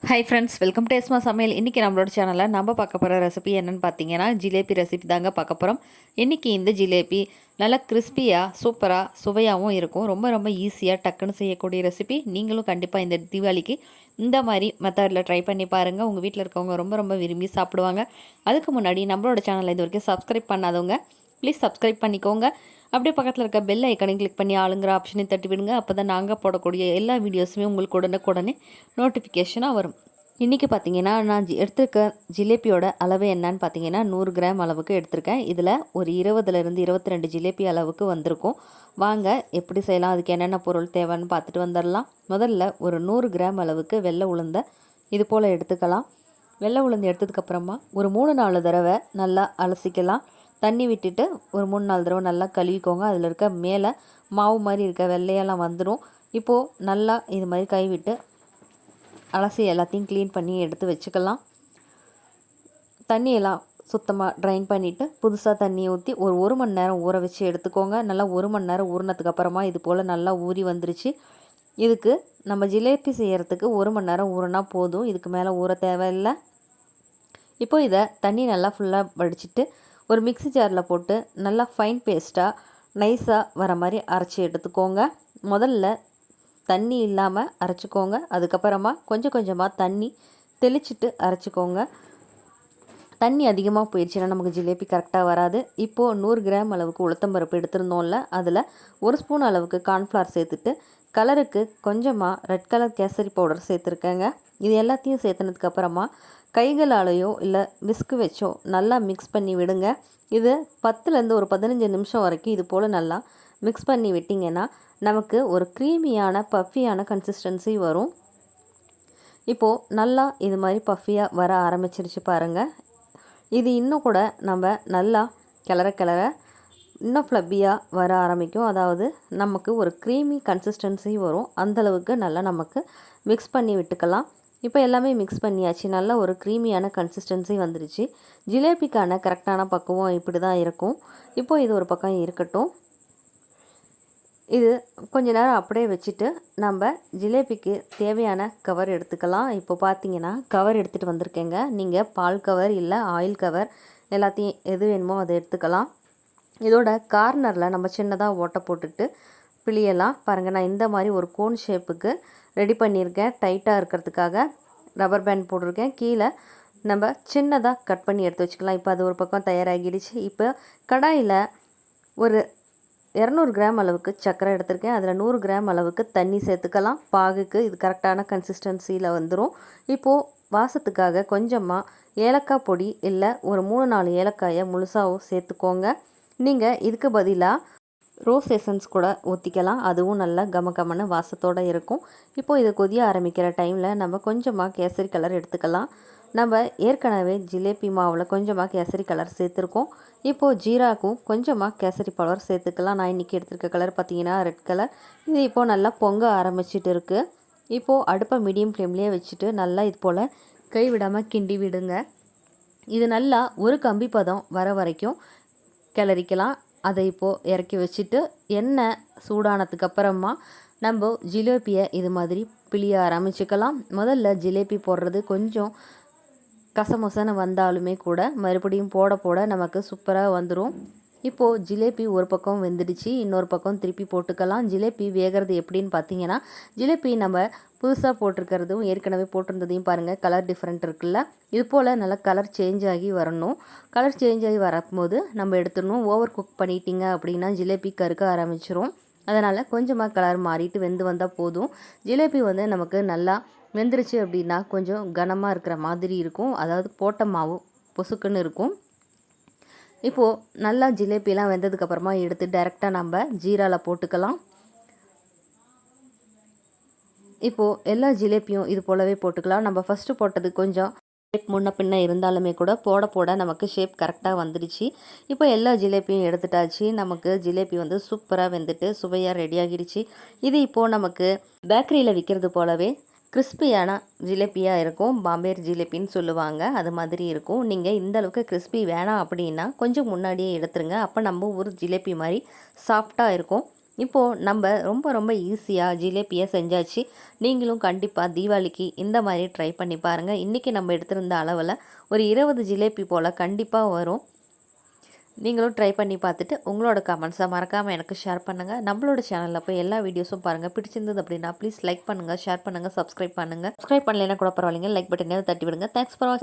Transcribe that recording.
Hi friends, welcome to எஸ்மா சமையல். இன்றைக்கி நம்மளோட சேனலில் நம்ம பார்க்க போகிற ரெசிபி என்னென்னு பார்த்தீங்கன்னா ஜிலேபி ரெசிபி தாங்க பார்க்க போகிறோம். இன்றைக்கி இந்த ஜிலேபி நல்லா கிறிஸ்பியாக சூப்பராக சுவையாகவும் இருக்கும். ரொம்ப ரொம்ப ஈஸியாக டக்குன்னு செய்யக்கூடிய ரெசிபி. நீங்களும் கண்டிப்பாக இந்த தீபாவளிக்கு இந்த மாதிரி மெத்தடில் ட்ரை பண்ணி பாருங்கள். உங்கள் வீட்டில் இருக்கவங்க ரொம்ப ரொம்ப விரும்பி சாப்பிடுவாங்க. அதுக்கு முன்னாடி நம்மளோட சேனலை இது வரைக்கும் சப்ஸ்கிரைப் பண்ணாதவங்க ப்ளீஸ் சப்ஸ்கிரைப் பண்ணிக்கோங்க. அப்படியே பக்கத்தில் இருக்க பெல் ஐக்கனையும் கிளிக் பண்ணி ஆளுங்கிற ஆப்ஷனையும் தட்டி விடுங்க. அப்போ தான் நாங்கள் போடக்கூடிய எல்லா வீடியோஸுமே உங்களுக்கு உடனே நோட்டிஃபிகேஷனாக வரும். இன்றைக்கி பார்த்தீங்கன்னா நான் எடுத்திருக்க ஜிலேபியோட அளவு என்னன்னு பார்த்தீங்கன்னா 100 கிராம் அளவுக்கு எடுத்திருக்கேன். இதில் ஒரு 20லேருந்து 22 ஜிலேபி அளவுக்கு வந்திருக்கும். வாங்க எப்படி செய்யலாம், அதுக்கு என்னென்ன பொருள் தேவைன்னு பார்த்துட்டு வந்துடலாம். முதல்ல ஒரு 100 கிராம் அளவுக்கு வெள்ளை உளுந்தை இது போல் எடுத்துக்கலாம். வெள்ளை உளுந்து எடுத்ததுக்கப்புறமா ஒரு 3-4 தடவை நல்லா அலசிக்கலாம். தண்ணி விட்டுட்டு ஒரு 3-4 தடவை நல்லா கழுவிக்கோங்க. அதில் இருக்க மேலே மாவு மாதிரி இருக்க வெள்ளையெல்லாம் வந்துடும். இப்போது நல்லா இது மாதிரி கைவிட்டு அலசி எல்லாத்தையும் க்ளீன் பண்ணி எடுத்து வச்சுக்கலாம். தண்ணியெல்லாம் சுத்தமாக ட்ரைன் பண்ணிவிட்டு புதுசாக தண்ணியை ஊற்றி ஒரு மணி நேரம் ஊற வச்சு எடுத்துக்கோங்க. நல்லா 1 மணி நேரம் ஊறினதுக்கப்புறமா இது போல் நல்லா ஊறி வந்துருச்சு. இதுக்கு நம்ம ஜிலேபி செய்கிறதுக்கு 1 மணி நேரம் ஊறினா போதும், இதுக்கு மேலே ஊற தேவையில்லை. இப்போ இதை தண்ணி நல்லா ஃபுல்லாக வடிச்சிட்டு ஒரு மிக்ஸி ஜாரில் போட்டு நல்லா ஃபைன் பேஸ்ட்டாக நைஸாக வர மாதிரி அரைச்சி எடுத்துக்கோங்க. முதல்ல தண்ணி இல்லாமல் அரைச்சிக்கோங்க. அதுக்கப்புறமா கொஞ்சம் கொஞ்சமாக தண்ணி தெளிச்சிட்டு அரைச்சிக்கோங்க. தண்ணி அதிகமாக போயிடுச்சுன்னா நமக்கு ஜிலேபி கரெக்டாக வராது. இப்போது 100 கிராம் அளவுக்கு உளுத்தம்பருப்பு எடுத்திருந்தோம்ல, அதில் 1 ஸ்பூன் அளவுக்கு கார்ன்ஃப்ளவர் சேர்த்துட்டு கலருக்கு கொஞ்சமாக ரெட் கலர் கேசரி பவுடர் சேர்த்துருக்கேங்க. இது எல்லாத்தையும் சேர்த்துனதுக்கப்புறமா கைகளாலேயோ இல்லை விஸ்கு வச்சோ நல்லா மிக்ஸ் பண்ணி விடுங்க. இது 10லேருந்து ஒரு 15 நிமிஷம் வரைக்கும் இது போல் நல்லா மிக்ஸ் பண்ணி விட்டிங்கன்னா நமக்கு ஒரு க்ரீமியான பஃபியான கன்சிஸ்டன்சி வரும். இப்போது நல்லா இது மாதிரி பஃபியாக வர ஆரம்பிச்சிருச்சு பாருங்கள். இது இன்னும் கூட நம்ம நல்லா கிளற இன்னும் ஃப்ளப்பியாக வர ஆரம்பிக்கும். அதாவது நமக்கு ஒரு க்ரீமி கன்சிஸ்டன்சி வரும். அந்தளவுக்கு நல்லா நமக்கு மிக்ஸ் பண்ணி விட்டுக்கலாம். இப்போ எல்லாமே மிக்ஸ் பண்ணியாச்சு. நல்லா ஒரு க்ரீமியான கன்சிஸ்டன்சி வந்துருச்சு. ஜிலேபிக்கான கரெக்டான பக்குவம் இப்படி தான் இருக்கும். இப்போது இது ஒரு பக்கம் இருக்கட்டும். இது கொஞ்ச நேரம் அப்படியே வச்சுட்டு நம்ம ஜிலேபிக்கு தேவையான கவர் எடுத்துக்கலாம். இப்போ பார்த்தீங்கன்னா கவர் எடுத்துகிட்டு வந்திருக்கேங்க. நீங்கள் பால் கவர் இல்லை ஆயில் கவர் எல்லாத்தையும் எது வேணுமோ அதை எடுத்துக்கலாம். இதோட கார்னரில் நம்ம சின்னதாக ஓட்டை போட்டுட்டு பிழியலாம். பாருங்கள், நான் இந்த மாதிரி ஒரு கோன் ஷேப்புக்கு ரெடி பண்ணியிருக்கேன். டைட்டாக இருக்கிறதுக்காக ரப்பர் பேண்ட் போட்டிருக்கேன். கீழே நம்ம சின்னதாக கட் பண்ணி எடுத்து வச்சுக்கலாம். இப்போ அது ஒரு பக்கம் தயாராகிடுச்சு. இப்போ கடாயில் ஒரு 200 கிராம் அளவுக்கு சர்க்கரை எடுத்திருக்கேன். அதில் 100 கிராம் அளவுக்கு தண்ணி சேர்த்துக்கலாம். பாகுக்கு இது கரெக்டான கன்சிஸ்டன்சியில் வந்துடும். இப்போது வாசத்துக்காக கொஞ்சமாக ஏலக்காய் பொடி இல்லை ஒரு 3-4 ஏலக்காயை முழுசாகவும் சேர்த்துக்கோங்க. நீங்கள் இதுக்கு பதிலாக ரோஸ் எசன்ஸ் கூட ஊற்றிக்கலாம். அதுவும் நல்லா கமகமன்னு வாசத்தோடு இருக்கும். இப்போது இது கொதிய ஆரம்பிக்கிற டைமில் நம்ம கொஞ்சமாக கேசரி கலர் எடுத்துக்கலாம். நம்ம ஏற்கனவே ஜிலேபி மாவில் கொஞ்சமாக கேசரி கலர் சேர்த்துருக்கோம். இப்போது ஜீராக்கும் கொஞ்சமாக கேசரி பவுடர் சேர்த்துக்கலாம். நான் இன்றைக்கி எடுத்துருக்க கலர் பார்த்திங்கன்னா ரெட் கலர். இது இப்போது நல்லா பொங்க ஆரம்பிச்சிட்டு இருக்குது. இப்போது அடுப்பை மீடியம் ஃப்ளேம்லேயே வச்சுட்டு நல்லா இது போல் கை விடாமல் கிண்டி விடுங்க. இது நல்லா ஒரு கம்பி பதம் வர வரைக்கும் கிளறிக்கலாம். அதை இப்போது இறக்கி வச்சுட்டு எண்ணெய் சூடானதுக்கப்புறமா நம்ம ஜிலேபியை இது மாதிரி பிழிய ஆரம்பிச்சுக்கலாம். முதல்ல ஜிலேபி போடுறது கொஞ்சம் கசமசன்னு வந்தாலுமே கூட மறுபடியும் போட நமக்கு சூப்பராக வந்துடும். இப்போது ஜிலேபி ஒரு பக்கம் வெந்துடுச்சு, இன்னொரு பக்கம் திருப்பி போட்டுக்கலாம். ஜிலேபி வேகிறது எப்படின்னு பார்த்தீங்கன்னா, ஜிலேபி நம்ம புதுசாக போட்டிருக்கிறதும் ஏற்கனவே போட்டிருந்ததையும் பாருங்கள், கலர் டிஃப்ரெண்ட் இருக்குல்ல. இது போல் நல்லா கலர் சேஞ்ச் ஆகி வரணும். கலர் சேஞ்ச் ஆகி வரும்போது நம்ம எடுத்துடணும். ஓவர் குக் பண்ணிட்டீங்க அப்படின்னா ஜிலேபி கருக்க ஆரம்பிச்சிரும். அதனால் கொஞ்சமாக கலர் மாறிட்டு வெந்து வந்தால் போதும். ஜிலேபி நமக்கு நல்லா வெந்துருச்சு அப்படின்னா கொஞ்சம் கனமாக இருக்கிற மாதிரி இருக்கும். அதாவது போட்ட மாவு பொசுக்குன்னு இருக்கும். இப்போது நல்லா ஜிலேபிலாம் வெந்ததுக்கப்புறமா எடுத்து டைரெக்டாக நம்ம ஜீராவில் போட்டுக்கலாம். இப்போது எல்லா ஜிலேபியும் இது போலவே போட்டுக்கலாம். நம்ம ஃபஸ்ட்டு போட்டது கொஞ்சம் ஷேப் முன்ன பின்ன இருந்தாலுமே கூட போட நமக்கு ஷேப் கரெக்டாக வந்துடுச்சு. இப்போ எல்லா ஜிலேபியும் எடுத்துட்டாச்சு. நமக்கு ஜிலேபி சூப்பராக வெந்துட்டு சுவையாக ரெடி ஆகிடுச்சு. இது இப்போது நமக்கு பேக்கரியில் விற்கிறது போலவே கிறிஸ்பியான ஜிலேபியாக இருக்கும். பாம்பேர் ஜிலேபின்னு சொல்லுவாங்க, அது மாதிரி இருக்கும். நீங்கள் இந்த அளவுக்கு கிறிஸ்பி வேணாம் அப்படின்னா கொஞ்சம் முன்னாடியே எடுத்துருங்க. அப்போ நம்ம ஒரு ஜிலேபி மாதிரி சாஃப்டாக இருக்கும். இப்போது நம்ம ரொம்ப ரொம்ப ஈஸியாக ஜிலேபியை செஞ்சாச்சு. நீங்களும் கண்டிப்பாக தீபாவளிக்கு இந்த மாதிரி ட்ரை பண்ணி பாருங்கள். இன்றைக்கி நம்ம எடுத்திருந்த அளவில் ஒரு 20 ஜிலேபி போல் கண்டிப்பாக வரும். நீங்களும் ட்ரை பண்ணி பார்த்துட்டு உங்களோட கமெண்ட்ஸை மறக்காமல் எனக்கு ஷேர் பண்ணுங்கள். நம்மளோட சேனலில் போய் எல்லா வீடியோஸும் பாருங்கள். பிடிச்சிருந்தது அப்படின்னா ப்ளீஸ் லைக் பண்ணுங்கள், ஷேர் பண்ணுங்கள், சப்ஸ்கிரைப் பண்ணுங்கள். சப்ஸ்கிரைப் பண்ணலைன்னா கூட பரவாயில்லைங்க, லைக் பட்டனை தட்டி விடுங்க. தேங்க்ஸ் ஃபார் வாட்சிங்.